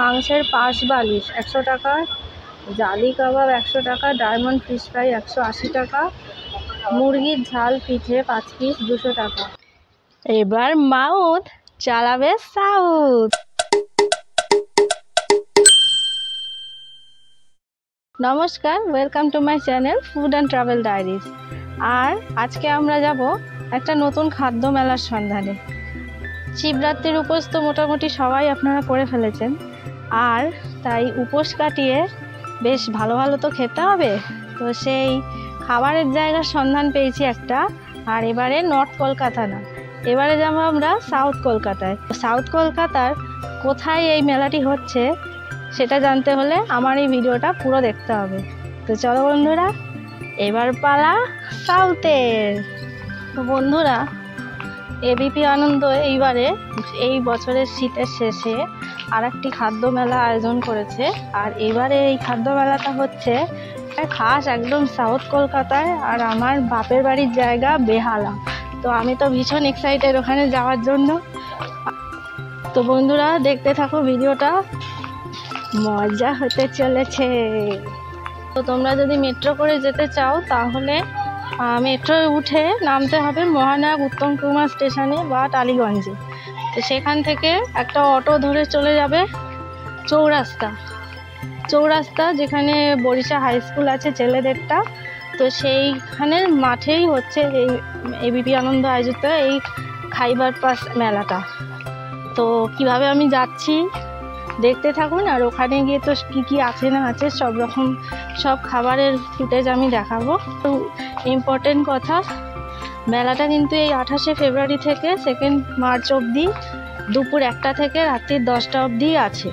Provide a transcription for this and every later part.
মাংসের পাশ বালিশ 100 টাকা, জালি কাবাব 100 টাকা, ডায়মন্ড ফিশ ফ্রাই 180 টাকা, মুরগির ঝাল পিঠে 5 পিস 200 টাকা। এবার মাউথ চালাবে সাউথ। নমস্কার, welcome to my channel food and travel diaries. আর আজকে আমরা যাব একটা নতুন খাদ্য মেলার সন্ধানে। শিবরাত্রির উপোস তো মোটামুটি সবাই আপনারা করে ফেলেছেন, আর তাই উপোস কাটিয়ে বেশ ভালো ভালো তো খেতে হবে। তো সেই খাবারের জায়গার সন্ধান পেয়েছি একটা। আর এবারে নর্থ কলকাতা না, এবারে যাবো আমরা সাউথ কলকাতায়। সাউথ কলকাতার কোথায় এই মেলাটি হচ্ছে সেটা জানতে হলে আমার এই ভিডিওটা পুরো দেখতে হবে। তো চলো বন্ধুরা, এবার পালা সাউথের। তো বন্ধুরা, এবিপি আনন্দ এই বছরের শীতের শেষে আর একটি খাদ্য মেলা আয়োজন করেছে। আর এবারে এই খাদ্য মেলাটা হচ্ছে খাস একদম সাউথ কলকাতায়, আর আমার বাপের বাড়ির জায়গা বেহালা। তো আমি তো ভীষণ এক্সাইটেড ওখানে যাওয়ার জন্য। তো বন্ধুরা, দেখতে থাকো ভিডিওটা, মজা হতে চলেছে। তো তোমরা যদি মেট্রো করে যেতে চাও তাহলে মেট্রোয় উঠে নামতে হবে মহানায়ক উত্তম কুমার স্টেশনে বা টালিগঞ্জে। তো সেখান থেকে একটা অটো ধরে চলে যাবে চৌরাস্তা, যেখানে বরিশা হাই স্কুল আছে ছেলেদেরটা। তো সেইখানের মাঠেই হচ্ছে এই এবিপি আনন্দ আয়োজিত এই খাইবার পাস মেলাটা। তো কিভাবে আমি যাচ্ছি দেখতে থাকুন, আর ওখানে গিয়ে তো কী আছে না আছে সব খাবারের ফুটেজ আমি দেখাবো। তো ইম্পর্টেন্ট কথা, মেলাটা কিন্তু এই 28শে ফেব্রুয়ারি থেকে 2 মার্চ অবধি দুপুর 1টা থেকে রাত্রি 10টা অবধি আছে।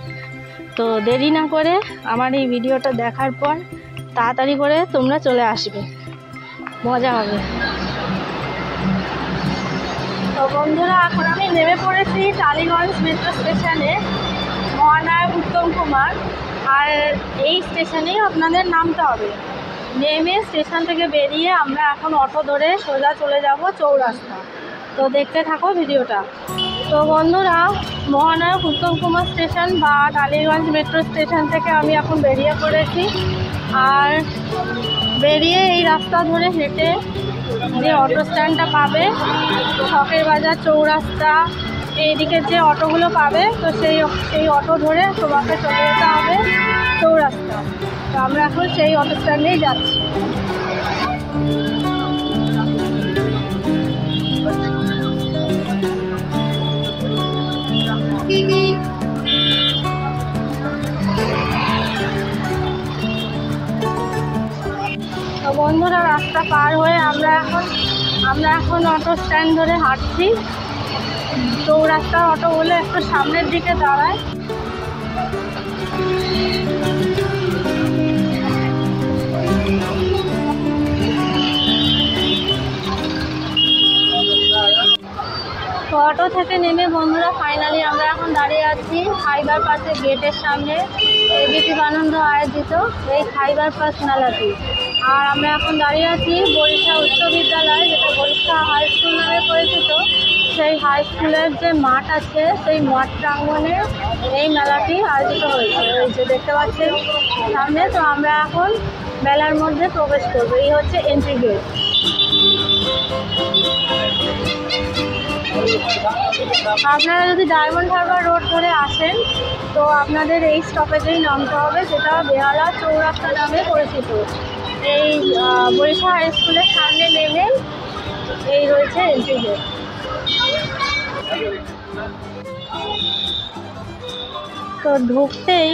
তো দেরি না করে আমার এই ভিডিওটা দেখার পর তাড়াতাড়ি করে তোমরা চলে আসবে, মজা হবে। তো বন্ধুরা, এখন আমি নেমে পড়েছি টালিগঞ্জ মেট্রো স্টেশনে, মহানায়ক উত্তম কুমার। আর এই স্টেশনেই আপনাদের নামতে হবে। নেমে স্টেশন থেকে বেরিয়ে আমরা এখন অটো ধরে সোজা চলে যাব চৌরাস্তা। তো দেখতে থাকো ভিডিওটা। তো বন্ধুরা, মহানায়ক উত্তম কুমার স্টেশন বা টালিগঞ্জ মেট্রো স্টেশন থেকে আমি এখন বেরিয়ে পড়েছি। আর বেরিয়ে এই রাস্তা ধরে হেঁটে যে অটো স্ট্যান্ডটা পাবে, শখের বাজার, চৌরাস্তা, এইদিকে যে অটোগুলো পাবে, তো সেই অটো ধরে তোমাকে চলে যেতে হবে চৌরাস্তা। তো আমরা এখন সেই অটো স্ট্যান্ডেই যাচ্ছি। তো বন্ধুরা, রাস্তা পার হয়ে আমরা এখন অটো স্ট্যান্ড ধরে হাঁটছি। চৌরাস্তার অটোগুলো একটু সামনের দিকে দাঁড়ায়। তো অটো থেকে নেমে বন্ধুরা ফাইনালি আমরা এখন দাঁড়িয়ে আছি খাইবার পাসের গেটের সামনে, এবিপি আনন্দ আয়োজিত এই খাইবার পাস মেলাটি। আর আমরা এখন দাঁড়িয়ে আছি বরিশা উচ্চ বিদ্যালয়, যেটা বরিশা হাই স্কুল নামে পরিচিত। সেই হাই স্কুলের যে মাঠ আছে, সেই মাঠ প্রাঙ্গণে এই মেলাটি আয়োজিত হয়েছে। ওই যে দেখতে পাচ্ছেন সামনে। তো আমরা এখন মেলার মধ্যে প্রবেশ করব। এই হচ্ছে এন্ট্রি গেট। আপনারা যদি ডায়মন্ড হারবার রোড ধরে আসেন তো আপনাদের এই স্টপেজেই নামতে হবে, যেটা বেহালা চৌরাস্তা নামে পরিচিত। এই বরিশা হাই স্কুলের সামনে নেমে এই রয়েছে এন্ট্রি গেট। তো ঢুকতেই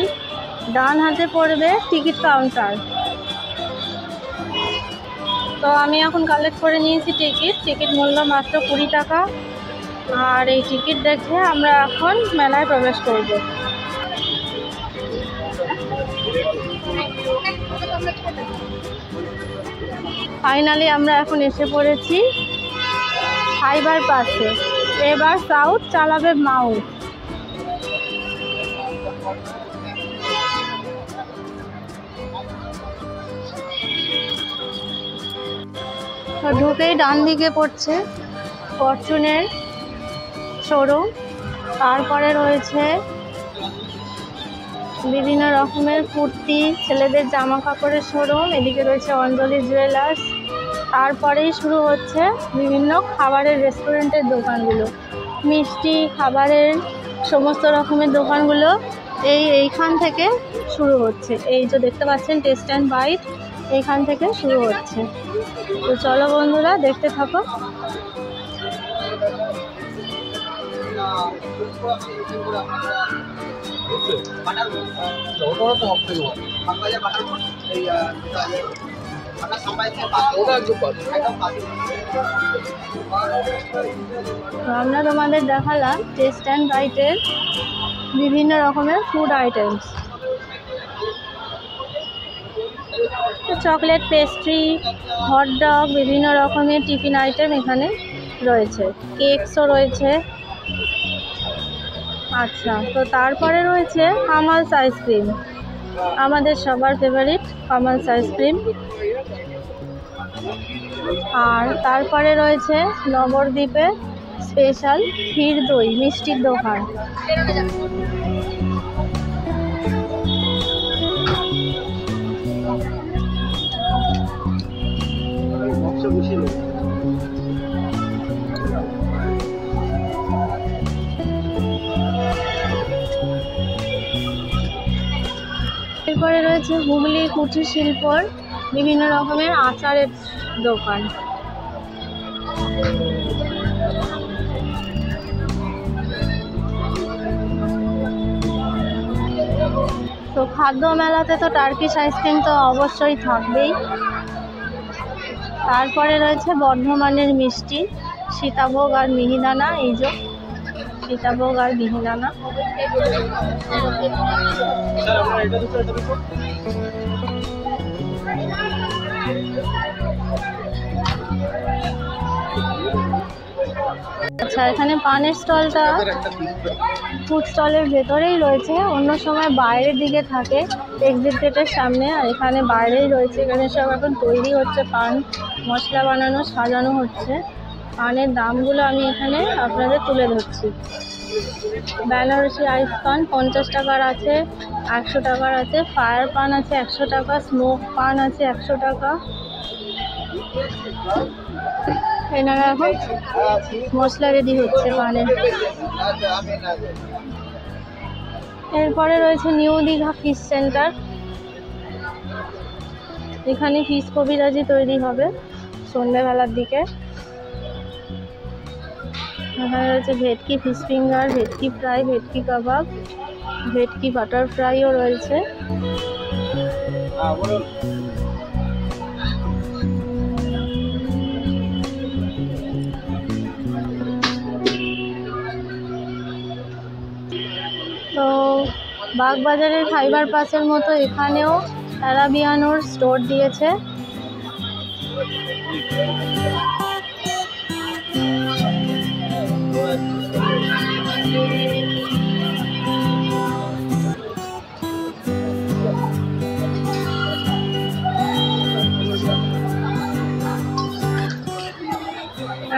ডান হাতে পড়বে টিকিট কাউন্টার। তো আমি এখন কালেক্ট করে নিয়েছি টিকিট মূল্য মাত্র 20 টাকা। আর এই টিকিট দেখে আমরা এখন মেলায় প্রবেশ করব। ফাইনালি আমরা এখন এসে পড়েছি খাইবার পাসে। এবার সাউথ চালাবে মাউথ। ঢুকেই ডান দিকে পড়ছে ফরচুনের শোরুম, তারপরে রয়েছে বিভিন্ন রকমের কুর্তি, ছেলেদের জামা কাপড়ের শোরুম। এদিকে রয়েছে অঞ্জলি জুয়েলার্স। তারপরেই শুরু হচ্ছে বিভিন্ন খাবারের রেস্টুরেন্টের দোকানগুলো, মিষ্টি খাবারের সমস্ত রকমের দোকানগুলো এইখান থেকে শুরু হচ্ছে। এই যে দেখতে পাচ্ছেন টেস্ট অ্যান্ড বাইট, এইখান থেকে শুরু হচ্ছে। তো চলো বন্ধুরা, দেখতে থাকো। আমরা তোমাদের দেখালাম টেস্ট অ্যান্ড বাইটের বিভিন্ন রকমের food items, chocolate, pastry, hot dog, বিভিন্ন রকমের টিফিন আইটেম এখানে রয়েছে, কেকসও রয়েছে। আচ্ছা, তো তারপরে রয়েছে কামালস আইসক্রিম, আমাদের সবার ফেভারিট কামালস আইসক্রিম। আর তারপরে রয়েছে নবদ্বীপে স্পেশাল ক্ষীর দই মিষ্টির দোকান। এরপরে রয়েছে হুগলি কুটির শিল্পর বিভিন্ন রকমের আচারের দোকান। তো খাদ্য মেলাতে তো টার্কিশ আইসক্রিম তো অবশ্যই থাকবেই। তারপরে রয়েছে বর্ধমানের মিষ্টি, সীতাভোগ আর মিহিদানা। এই যে সীতাভোগ আর মিহিদানা। আচ্ছা, এখানে পানের স্টলটা ফুড স্টলের ভেতরেই রয়েছে, অন্য সময় বাইরের দিকে থাকে এক্সিট গেটের সামনে, আর এখানে বাইরেই রয়েছে। এখানে সব এখন তৈরি হচ্ছে, পান মশলা বানানো, সাজানো হচ্ছে। পানের দামগুলো আমি এখানে আপনাদের তুলে ধরছি। বেনারসি আইস পান 50 টাকার আছে, 100 টাকার আছে, ফায়ার পান আছে 100 টাকা, স্মোক পান আছে 100 টাকা। এনারা এখন মশলা রেডি হচ্ছে পানের। এরপরে রয়েছে নিউ দীঘা ফিশ সেন্টার, এখানে ফিশ কবিরাজি তৈরি হবে সন্ধ্যেবেলার দিকে। এখানে রয়েছে ভেটকি ফিশ ফিঙ্গার, ভেটকি ফ্রাই, ভেটকি কাবাব, ভেটকি বাটার ফ্রাইও রয়েছে। তো বাগবাজারের ফাইবার পাসের মতো এখানেও অ্যারাবিয়ানোর স্টোর দিয়েছে।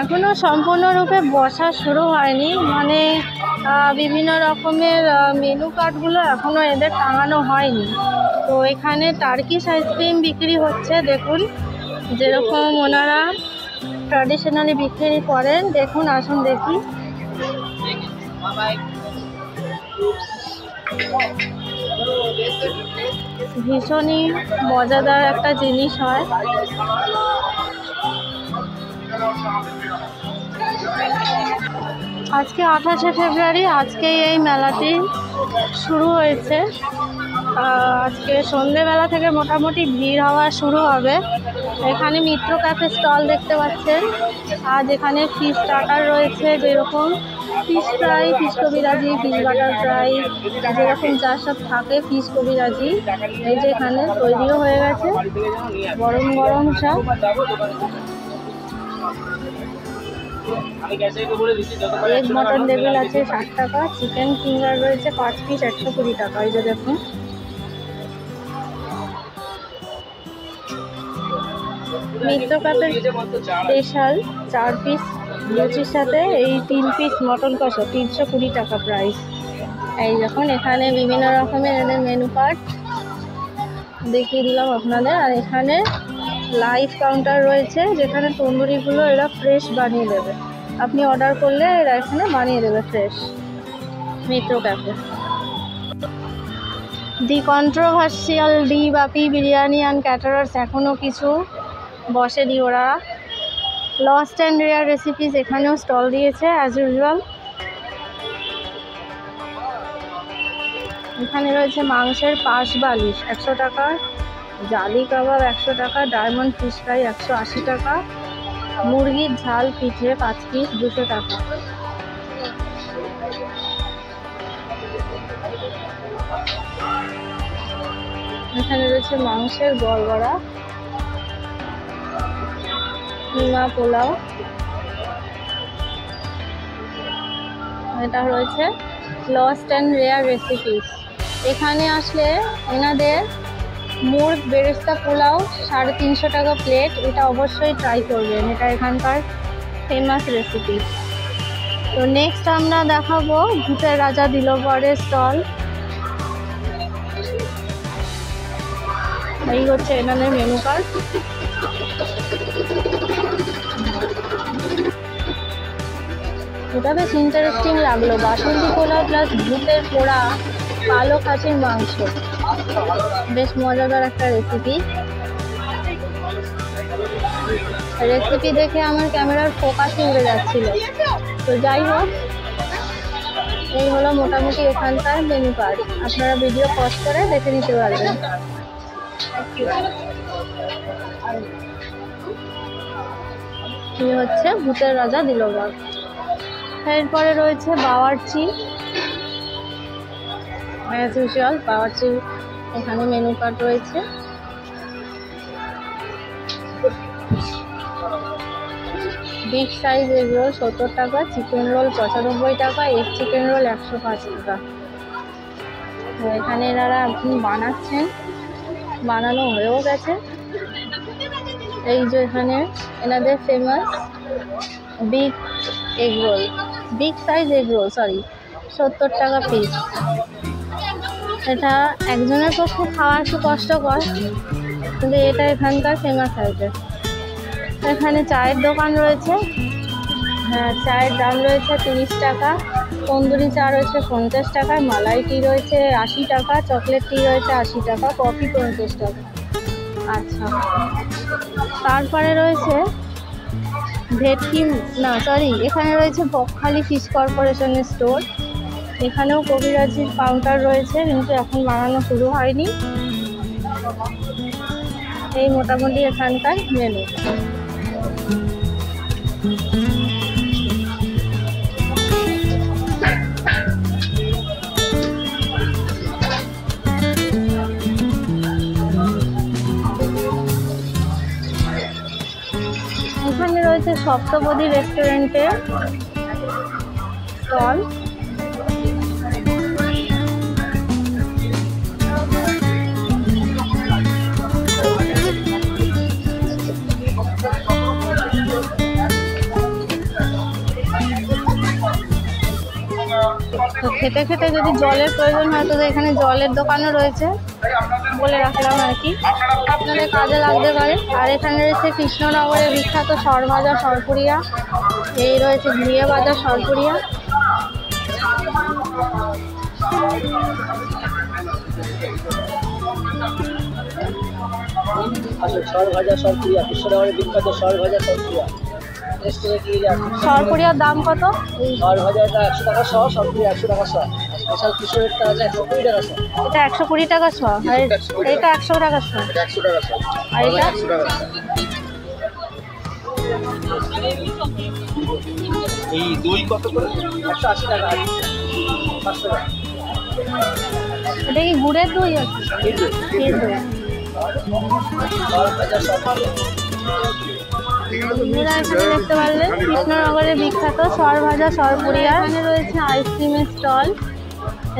এখনো সম্পূর্ণরূপে বসা শুরু হয়নি, মানে বিভিন্ন রকমের মেনু কার্ডগুলো এখনো এদের টাঙানো হয়নি। তো এখানে টার্কিশ আইসক্রিম বিক্রি হচ্ছে, দেখুন যেরকম ওনারা ট্র্যাডিশনালি বিক্রি করেন। দেখুন, আসুন দেখি। ভীষণই মজাদার একটা জিনিস হয়। আজকে 28শে ফেব্রুয়ারি, আজকে এই মেলাটি শুরু হয়েছে। আজকে সন্ধেবেলা থেকে মোটামুটি ভিড় হওয়া শুরু হবে। এখানে মিত্র ক্যাফে স্টল দেখতে পাচ্ছেন। আজ এখানে ফিশ স্টার্টার রয়েছে, যেরকম ফিশ ফ্রাই, ফিশ কবিরাজি, ফিশ বাটার ফ্রাই, যেরকম যা সব থাকে ফিশ কবিরাজি। এই যে এখানে তৈরিও হয়ে গেছে গরম গরম সব। এগ মটন লেবেল আছে 60 টাকা, চিকেন ফিঙ্গার রয়েছে 5 পিস 120 টাকা। এই যে দেখুন, মিত্র ক্যাফের স্পেশাল 4 পিস লুচির সাথে এই 3 পিস মটন কষা 320 টাকা প্রাইস। এই যখন এখানে বিভিন্ন রকমের এদের মেনু কার্ড দেখিয়ে দিলাম আপনাদের। আর এখানে লাইভ কাউন্টার রয়েছে যেখানে তন্দুরিগুলো এরা ফ্রেশ বানিয়ে দেবে। আপনি অর্ডার করলে এরা এখানে বানিয়ে দেবে fresh. Mitra cafe. The controversial D Bapi biryani and caterers এখনও কিছু বসেনি ওরা। লস্ট অ্যান্ড রেয়ার রেসিপিস এখানেও স্টল দিয়েছে অ্যাজ ইউজুয়াল। এখানে রয়েছে মাংসের পাশ বালিশ 100 টাকা, জালি কাবাব 100 টাকা, ডায়মন্ড ফিশ ফ্রাই 180 টাকা, মুরগির ঝাল পিঠে 5 পিস 200 টাকা। এখানে রয়েছে মাংসের গড়গড়া, কিমা পোলাও। এটা রয়েছে লস্ট অ্যান্ড রেয়ার রেসিপিস। এখানে আসলে এনাদের মুরগ বেরেস্তা পোলাও 350 টাকা প্লেট। এটা অবশ্যই ট্রাই করবেন, এটা এখানকার ফেমাস রেসিপি। তো নেক্সট আমরা দেখাবো ভূতের রাজা দিলবরের স্টল। এই হচ্ছে এনাদের মেনু কার্ড। এটা বেশ ইন্টারেস্টিং লাগলো। বাসন্তী পোলাও প্লাস ভূতের পোড়া কালো খাসির মাংস, বেশ মজাদার একটা রেসিপি। রেসিপি দেখে আমার ক্যামেরার ফোকাসই উড়ে যাচ্ছিল। তো যাই হোক, এই হলো মোটামুটি এখানকার মেনু কার্ড। আপনারা ভিডিও পজ করে দেখে নিতে পারবেন। এই হচ্ছে ভূতের রাজা দিলবর। এরপরে রয়েছে বাওয়ার্চি, অ্যাজ ইউজুয়াল বাওয়ার্চি। এখানে মেনু কার্ড রয়েছে। বিগ সাইজ এগ রোল 70 টাকা, চিকেন রোল 95 টাকা, এগ চিকেন রোল 105 টাকা। তো এখানে এনারা এখন বানাচ্ছেন, বানানো হয়েও গেছে। এই যে এখানে এনাদের famous big egg roll, big size egg roll 70 টাকা পিস। এটা একজনের পক্ষে খাওয়া একটু কষ্টকর, কিন্তু এটা এখানকার ফেমাস আইটেম। এখানে চায়ের দোকান রয়েছে। হ্যাঁ, চায়ের দাম রয়েছে 30 টাকা। তন্দুরি চা রয়েছে 50 টাকা, মালাই টি রয়েছে 80 টাকা, চকলেট টি রয়েছে 80 টাকা, কফি 50 টাকা। আচ্ছা, তারপরে রয়েছে এখানে রয়েছে বকখালি ফিশ কর্পোরেশনের স্টোর। এখানেও কবিরাজির কাউন্টার রয়েছে, কিন্তু এখন বানানো শুরু হয়নি। এই মোটামুটি এখানকার মেনু। এখানে রয়েছে সপ্তপদী রেস্টুরেন্টের স্টল। তো খেতে খেতে যদি জলের প্রয়োজন হয় তো এখানে জলের দোকানও রয়েছে, বলে রাখলাম আর কি, আপনাদের কাজে লাগতে পারে। আর এখানে রয়েছে কৃষ্ণনগরের বিখ্যাত সরভাজা সরপুরিয়া। এই রয়েছে ঘুরিয়ে ভাজা সরপুরিয়া। সরভাজা সরপুরিয়া, কৃষ্ণনগরের বিখ্যাত সরভাজা সরপুরিয়া। সরপুরিয়ার দাম কত? সরভাজাটা 100 টাকা শ, সরপুরিয়া 100 টাকা শ। স্পেশাল কিশোরেরটা আছে 120 টাকা শ। এটা 120 টাকা শ, আর এটা 100 টাকা শ। এটা 100 টাকা শ, আর এটা 100 টাকা শ। এই দই কত করে? 180 টাকা। 500 টাকা। এটা কি গুড়ের দই আছে? সরভাজা সরপুরিয়া। এখানে দেখতে পারলেন কৃষ্ণনগরের বিখ্যাত সরভাজা সরপুরিয়া। এখানে রয়েছে আইসক্রিমের স্টল।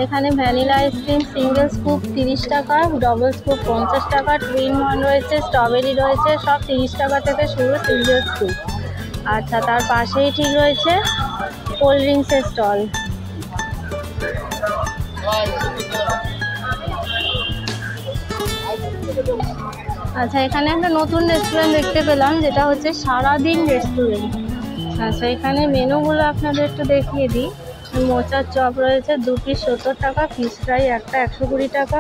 এখানে ভ্যানিলা আইসক্রিম সিঙ্গেল স্কুপ 30 টাকা, ডবল স্কুপ 50 টাকা, টুইন ওয়ান রয়েছে, স্ট্রবেরি রয়েছে, সব 30 টাকা থেকে শুরু সিঙ্গেল স্কুপ। আচ্ছা, তার পাশেই ঠিক রয়েছে কোল্ড ড্রিঙ্কসের স্টল। আচ্ছা, এখানে একটা নতুন রেস্টুরেন্ট দেখতে পেলাম, যেটা হচ্ছে সারাদিন রেস্টুরেন্ট। আচ্ছা, এখানে মেনুগুলো আপনাদের একটু দেখিয়ে দিই। মোচার চপ রয়েছে 2 পিস 70 টাকা, ফিশ ফ্রাই একটা 120 টাকা,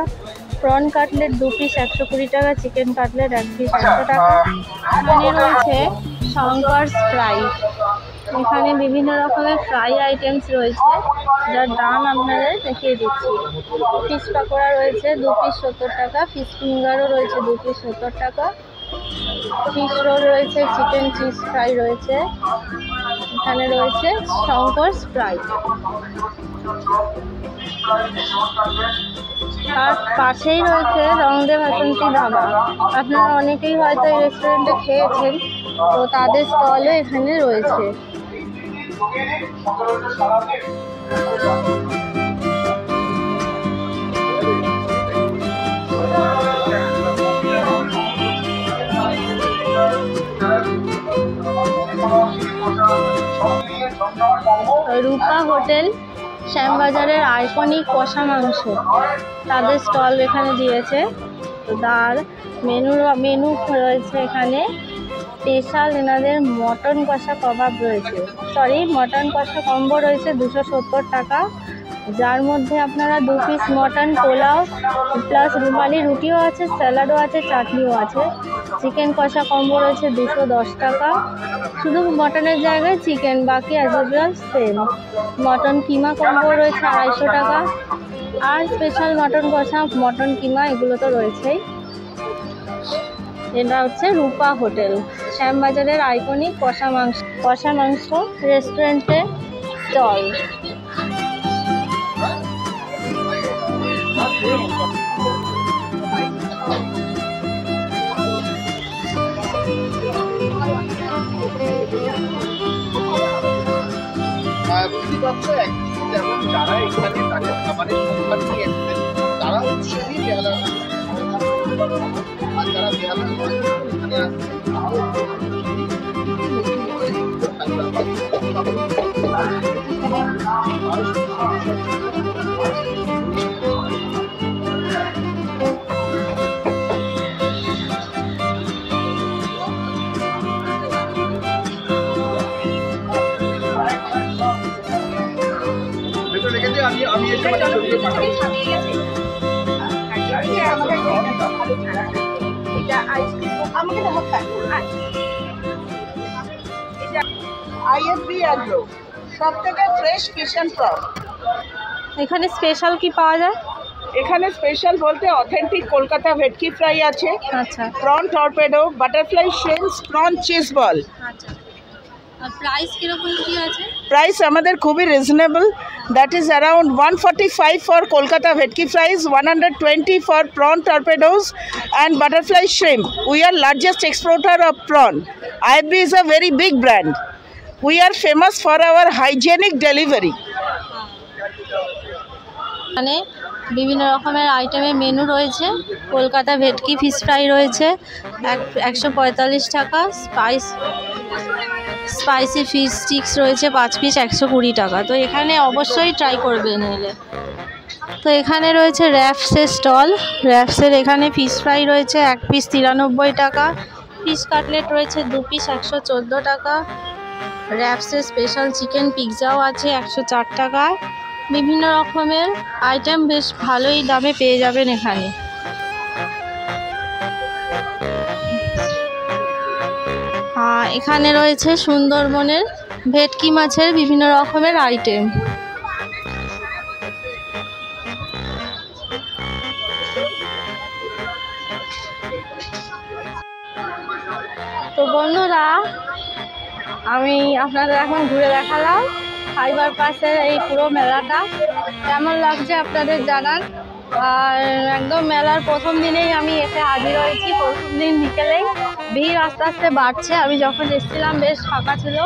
প্রন কাটলেট 2 পিস 120 টাকা, চিকেন কাটলেট 1 পিস 100 টাকা। এখানে রয়েছে শঙ্কর ফ্রাই। এখানে বিভিন্ন রকমের ফ্রাই আইটেমস রয়েছে, যার দাম আপনাদের দেখিয়ে দিচ্ছি। ফিশ পাকোড়া রয়েছে 2 পিস 70 টাকা, ফিশ ফিঙ্গারও রয়েছে 2 পিস 70 টাকা, ফিশ রোল রয়েছে, চিকেন চিজ ফ্রাই রয়েছে, এখানে রয়েছে শঙ্কর ফ্রাই। তার পাশেই রয়েছে রংদে বাসন্তী ধাবা। আপনারা অনেকেই হয়তো এই রেস্টুরেন্টে খেয়েছেন, তো তাদের স্টলও এখানে রয়েছে। রূপা হোটেল শ্যামবাজারের আইকনিক কষা মাংস, তাদের স্টল এখানে দিয়েছে। তার মেনু রয়েছে এখানে স্পেশাল, এনাদের মটন কষা কাবাব রয়েছে, মটন কষা কম্বো রয়েছে 270 টাকা, যার মধ্যে আপনারা 2 পিস মটন পোলাও প্লাস রুমালি রুটিও আছে, স্যালাডও আছে, চাটনিও আছে। চিকেন কষা কম্বো রয়েছে 210 টাকা, শুধু মটনের জায়গায় চিকেন, বাকি অ্যাজ ইউজুয়াল সেম। মটন কিমা কম্বো রয়েছে 250 টাকা, আর স্পেশাল মটন কষা, মটন কিমা এগুলো তো রয়েছেই। এটা হচ্ছে রূপা হোটেল, শ্যামবাজারের আইকনিক কষা মাংস রেস্টুরেন্টের স্টল। যেমন যারা এখানে তাদের খাবারের সংখ্যা নিয়ে এসেছেন, তারা উৎসবই বেহালা, আর যারা বেহালা এখানে আমি এসে সবথেকে ফ্রেশ ফিশ অ্যান্ড প্রন। এখানে স্পেশাল কি পাওয়া যায়? এখানে স্পেশাল বলতে অথেন্টিক কলকাতা ভেটকি ফ্রাই আছে, আচ্ছা, prawn torpedo, butterfly shrimps, prawn cheese ball. আচ্ছা, আর প্রাইস কিরকম কি আছে? প্রাইস আমাদের খুবই reasonable, that is around 145 for Kolkata bhetki fries, 120 for prawn torpedoes and butterfly shrimp. We are largest exporter of prawn. IFB is a very big brand. We are famous for our hygienic delivery. মানে বিভিন্ন রকমের আইটেমের menu রয়েছে। কলকাতা ভেটকি fish fry রয়েছে 145 টাকা, spicy fish sticks রয়েছে 5 piece 120 টাকা। তো এখানে অবশ্যই ট্রাই করবেন এলে। তো এখানে রয়েছে র্যাপসের স্টল। র্যাপসের এখানে ফিশ ফ্রাই রয়েছে 1 পিস 93 টাকা, ফিশ কাটলেট রয়েছে 2 পিস 114 টাকা, র্যাপসের স্পেশাল চিকেন পিৎজাও আছে 104 টাকা। বিভিন্ন রকমের আইটেম বেশ ভালোই দামে পেয়ে যাবেন এখানে। এখানে রয়েছে সুন্দরবনের ভেটকি মাছের বিভিন্ন রকমের আইটেম। তো বন্ধুরা, আমি আপনাদের এখন ঘুরে দেখালাম ফাইবার পাসের এই পুরো মেলাটা। কেমন লাগছে আপনাদের জানান। আর একদম মেলার প্রথম দিনেই আমি এসে হাজির হয়েছি। প্রথম দিন বিকেলেই ভিড় আস্তে আস্তে বাড়ছে। আমি যখন এসেছিলাম বেশ ফাঁকা ছিল,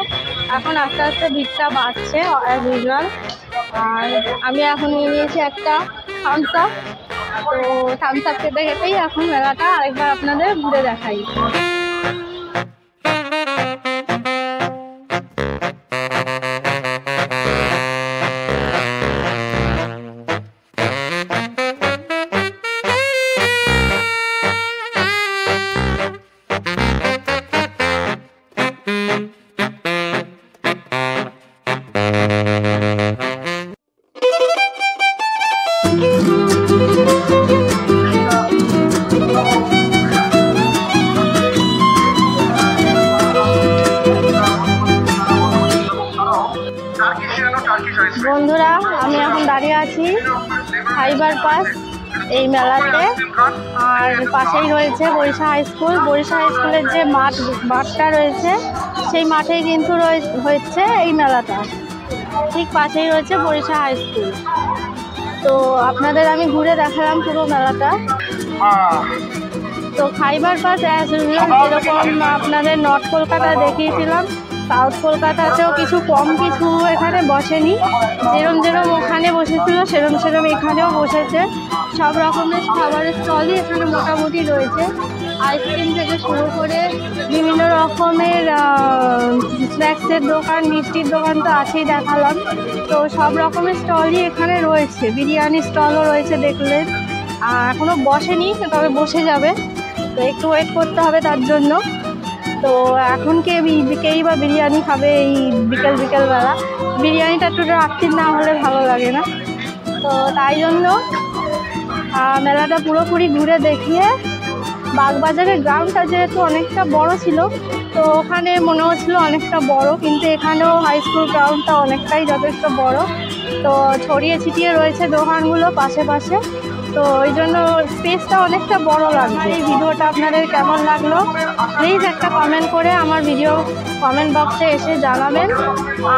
এখন আস্তে আস্তে ভিড়টা বাড়ছে অ্যাজ ইউজুয়াল। আর আমি এখন নিয়ে নিয়েছি একটা থামস আপ। তো থামস আপ খেতে খেতেই এখন মেলাটা আরেকবার আপনাদের ঘুরে দেখাই। বন্ধুরা, আমি এখন দাঁড়িয়ে আছি ফাইবার পাস এই মেলাতে। আর পাশেই রয়েছে Barisha high school. Barisha high স্কুলের যে মাঠটা রয়েছে সেই মাঠেই কিন্তু হচ্ছে এই মেলাটা। ঠিক পাশেই রয়েছে বরিশা হাই স্কুল। তো আপনাদের আমি ঘুরে দেখালাম পুরো মেলাটা। তো ফাইবার পাস অ্যাজ ইউজুয়াল যেরকম আপনাদের নর্থ কলকাতায় দেখিয়েছিলাম, সাউথ কলকাতাতেও কিছু কম কিছু এখানে বসেনি। যেরম ওখানে বসেছিল সেরম এখানেও বসেছে। সব রকমের খাবারের স্টলই এখানে মোটামুটি রয়েছে। আইসক্রিম থেকে শুরু করে বিভিন্ন রকমের স্ন্যাক্সের দোকান, মিষ্টির দোকান তো আছেই দেখালাম। তো সব রকমের স্টলই এখানে রয়েছে। বিরিয়ানি স্টলও রয়েছে দেখলেন। এখনও বসেনি, তবে বসে যাবে। তো একটু ওয়েট করতে হবে তার জন্য। তো এখন কেই বা বিরিয়ানি খাবে এই বিকেলবেলা? বিরিয়ানিটা একটু রাত্রির না হলে ভালো লাগে না। তো তাই জন্য মেলাটা পুরোপুরি ঘুরে দেখিয়ে বাগবাজারের গ্রাউন্ডটা যেহেতু অনেকটা বড় ছিল, তো ওখানে মনে হচ্ছিল অনেকটা বড়, কিন্তু এখানেও হাই স্কুল গ্রাউন্ডটা অনেকটাই যথেষ্ট বড়। তো ছড়িয়ে ছিটিয়ে রয়েছে দোকানগুলো পাশে। তো ওই জন্য স্পেসটা অনেকটা বড় লাগছে। এই ভিডিওটা আপনাদের কেমন লাগলো প্লিজ একটা কমেন্ট করে আমার ভিডিও কমেন্ট বক্সে এসে জানাবেন।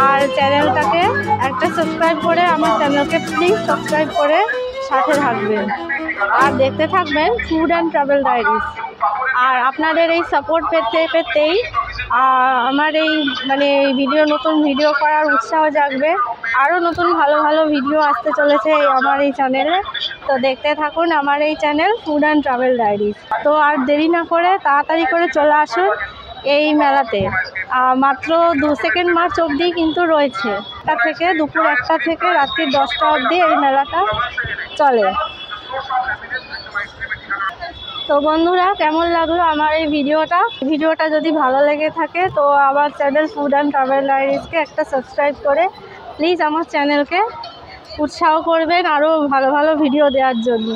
আর চ্যানেলটাকে একটা সাবস্ক্রাইব করে আমার চ্যানেলকে প্লিজ সাবস্ক্রাইব করে সাথে থাকবেন। আর দেখতে থাকবেন ফুড অ্যান্ড ট্রাভেল ডায়েরিজ। আর আপনাদের এই সাপোর্ট পেতেই আমার এই নতুন ভিডিও করার উৎসাহ জাগবে। আরও নতুন ভালো ভিডিও আসতে চলেছে আমার এই চ্যানেলে। তো দেখতে থাকুন আমার এই channel food and travel diaries. তো আর দেরি না করে তাড়াতাড়ি করে চলে আসুন এই মেলাতে। মাত্র 2 মার্চ অবধি কিন্তু রয়েছে। দুপুর 1টা থেকে রাত্রি 10টা অবধি এই মেলাটা চলে। তো বন্ধুরা, কেমন লাগলো আমার এই ভিডিওটা যদি ভালো লেগে থাকে তো আমার চ্যানেল ফুড অ্যান্ড ট্রাভেল ডায়েরিজকে একটা সাবস্ক্রাইব করে প্লিজ আমার চ্যানেলকে উৎসাহ করবেন আরও ভালো ভিডিও দেওয়ার জন্য।